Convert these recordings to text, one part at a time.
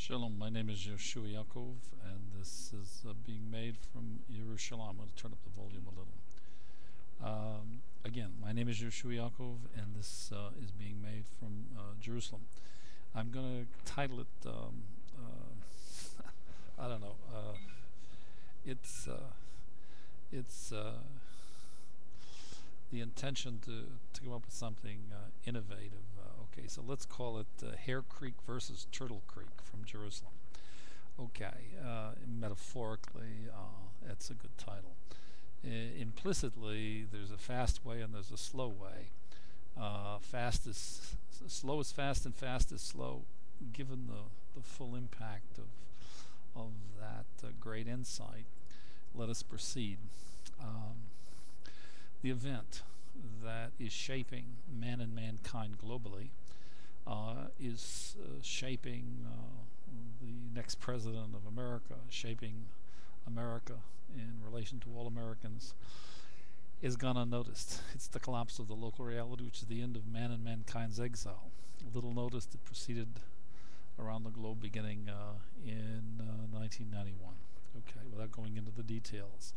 Shalom, my name is Yehoshua and this is being made from Yerushalayim. I'm going to turn up the volume a little. Again, my name is Yehoshua and this is being made from Jerusalem. I'm going to title it, I don't know, it's the intention to come up with something innovative. Okay, so let's call it Hare Creek versus Turtle Creek from Jerusalem. Okay, metaphorically, that's a good title. Implicitly, there's a fast way and there's a slow way. Slow is fast and fast is slow, given the full impact of that great insight. Let us proceed. The event that is shaping man and mankind globally is shaping the next president of America, shaping America in relation to all Americans, is gone unnoticed. It's the collapse of the local reality, which is the end of man and mankind's exile. Little noticed, it proceeded around the globe beginning in 1991. Okay, without going into the details.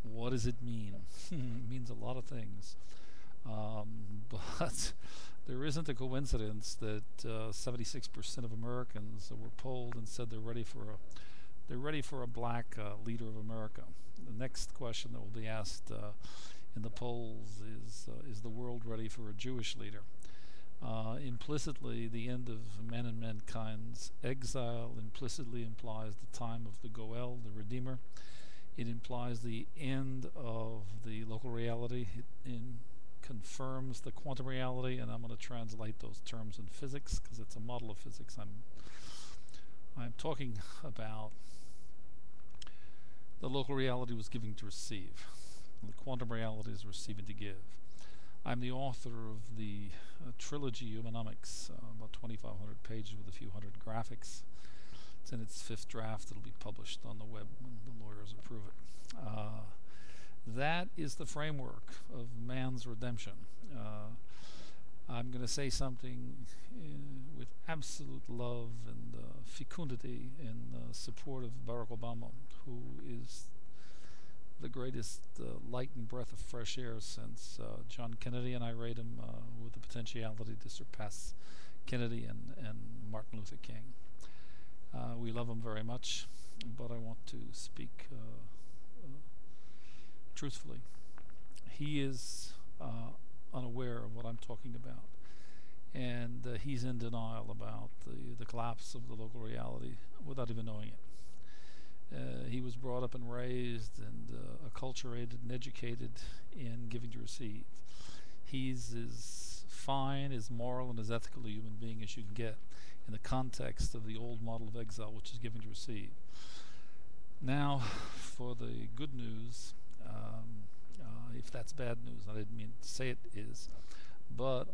What does it mean? It means a lot of things. But there isn't a coincidence that 76% of Americans were polled and said they're ready for a black leader of America. The next question that will be asked in the polls is the world ready for a Jewish leader? Implicitly, the end of man and mankind's exile implicitly implies the time of the Goel, the Redeemer. It implies the end of the local reality. It confirms the quantum reality, and I'm going to translate those terms in physics because it's a model of physics I'm talking about. The local reality was giving to receive. The quantum reality is receiving to give. I'm the author of the trilogy Humanomics, about 2,500 pages with a few hundred graphics. It's in its 5th draft. It'll be published on the web when the lawyers approve it. That is the framework of man's redemption. I'm going to say something with absolute love and fecundity in support of Barack Obama, who is the greatest light and breath of fresh air since John Kennedy, and I rate him with the potentiality to surpass Kennedy and Martin Luther King. We love him very much, but I want to speak truthfully. He is unaware of what I'm talking about, and he's in denial about the collapse of the local reality without even knowing it. He was brought up and raised and acculturated and educated in giving to receive. He's as fine, as moral, and as ethical a human being as you can get in the context of the old model of exile, which is giving to receive. Now, for the good news, if that's bad news, I didn't mean to say it is, but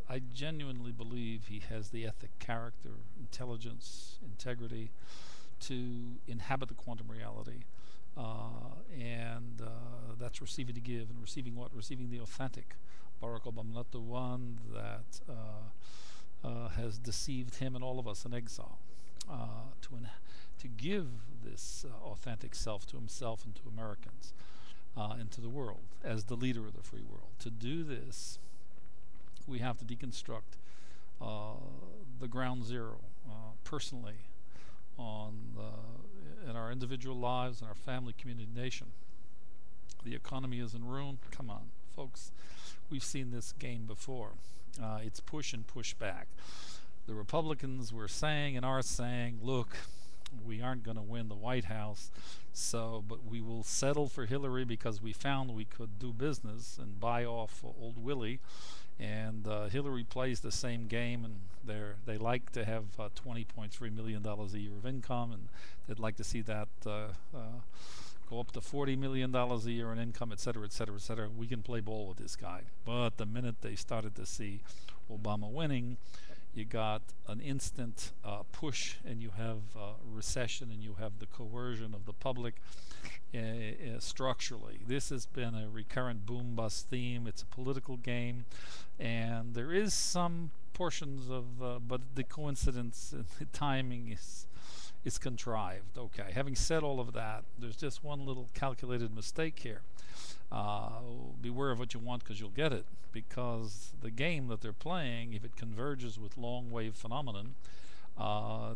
I genuinely believe he has the ethic, character, intelligence, integrity to inhabit the quantum reality, and that's receiving to give. And receiving what? Receiving the authentic Barack Obama, not the one that has deceived him and all of us in exile, to give this authentic self to himself and to Americans and to the world as the leader of the free world. To do this, we have to deconstruct the ground zero personally in our individual lives, in our family, community, nation. The economy is in ruin. Come on, folks. We've seen this game before. It's push and push back. The Republicans were saying and are saying, look, we aren't going to win the White House, but we will settle for Hillary because we found we could do business and buy off old Willie. And Hillary plays the same game, and they like to have $20.3 million a year of income, and they'd like to see that go up to $40 million a year in income, et cetera, et cetera, et cetera. We can play ball with this guy. But the minute they started to see Obama winning, you got an instant push, and you have recession, and you have the coercion of the public structurally. This has been a recurrent boom-bust theme. It's a political game, and there is some portions of, but the coincidence and the timing is contrived. Okay, having said all of that, there's just one little calculated mistake here. Beware of what you want, because you'll get it. Because the game that they're playing, if it converges with long wave phenomenon,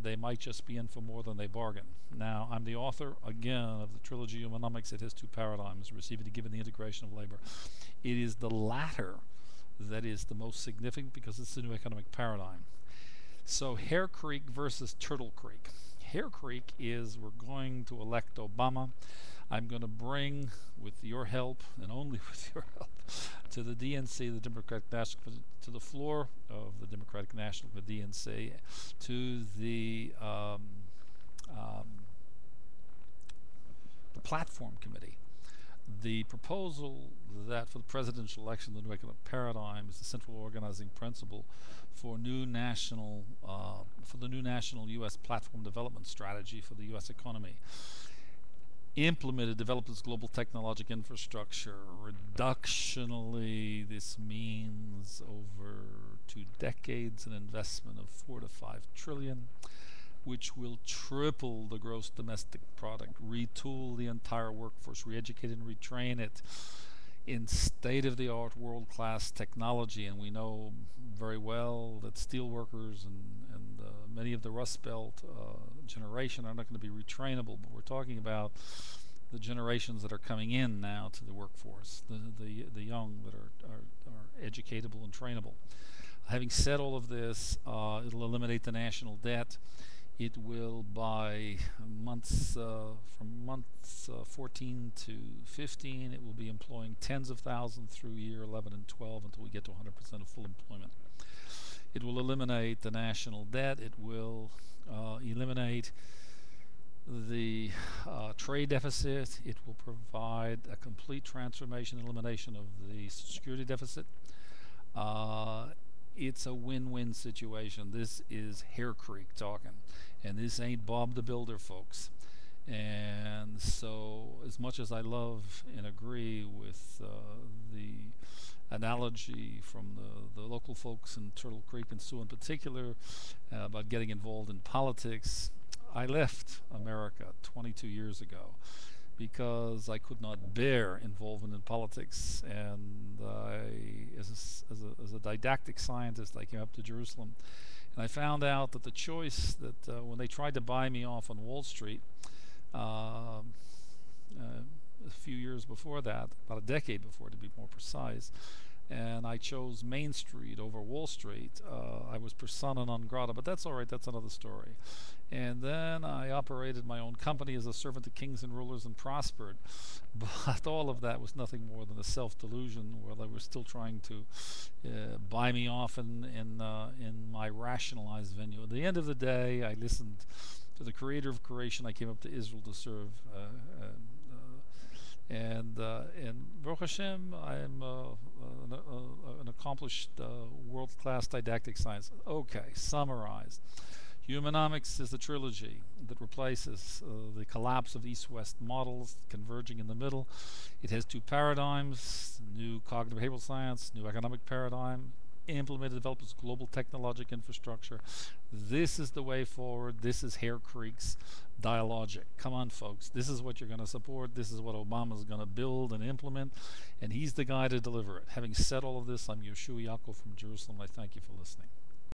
they might just be in for more than they bargain. Now, I'm the author, again, of the trilogy Humanomics. It has two paradigms: receiving and giving, the integration of labor. It is the latter that is the most significant, because it's the new economic paradigm. So Hare Creek versus Turtle Creek. Hare Creek is, we're going to elect Obama. I'm going to bring, with your help, and only with your help, to the DNC, the Democratic National, to the floor of the Democratic National DNC, to the platform committee. The proposal that for the presidential election, the new economic paradigm is the central organizing principle for the new national U.S. platform development strategy for the U.S. economy. Implemented, developed its global technological infrastructure. Reductionally, this means over 2 decades an investment of 4 to 5 trillion, which will triple the gross domestic product, retool the entire workforce, re-educate and retrain it in state-of-the-art, world-class technology. And we know very well that steel workers and many of the Rust Belt generation are not going to be retrainable, but we're talking about the generations that are coming in now to the workforce, the young that are educatable and trainable. Having said all of this, it'll eliminate the national debt. It will, by months, from months 14 to 15, it will be employing tens of thousands through year 11 and 12 until we get to 100% of full employment. It will eliminate the national debt. It will eliminate the trade deficit. It will provide a complete transformation and elimination of the security deficit. It's a win-win situation. This is Hare Creek talking, and this ain't Bob the Builder, folks. And so, as much as I love and agree with the analogy from the local folks in Turtle Creek and Sioux in particular about getting involved in politics, I left America 22 years ago because I could not bear involvement in politics, and as a didactic scientist, I came up to Jerusalem, and I found out that the choice that when they tried to buy me off on Wall Street a few years before that, about a decade before to be more precise, and I chose Main Street over Wall Street, I was persona non grata, but that's all right, that's another story. And then I operated my own company as a servant to kings and rulers and prospered, but all of that was nothing more than a self-delusion where they were still trying to buy me off in my rationalized venue. At the end of the day, I listened to the creator of creation. I came up to Israel to serve, and Baruch Hashem, I'm an accomplished world-class didactic science. Okay, summarized. Humanomics is the trilogy that replaces the collapse of East-West models converging in the middle. It has 2 paradigms: new cognitive behavioral science, new economic paradigm, implemented, developed its global technological infrastructure. This is the way forward. This is Hare Creek's dialogic. Come on, folks. This is what you're going to support. This is what Obama's going to build and implement, and he's the guy to deliver it. Having said all of this, I'm Yehoshua Yaakov from Jerusalem. I thank you for listening.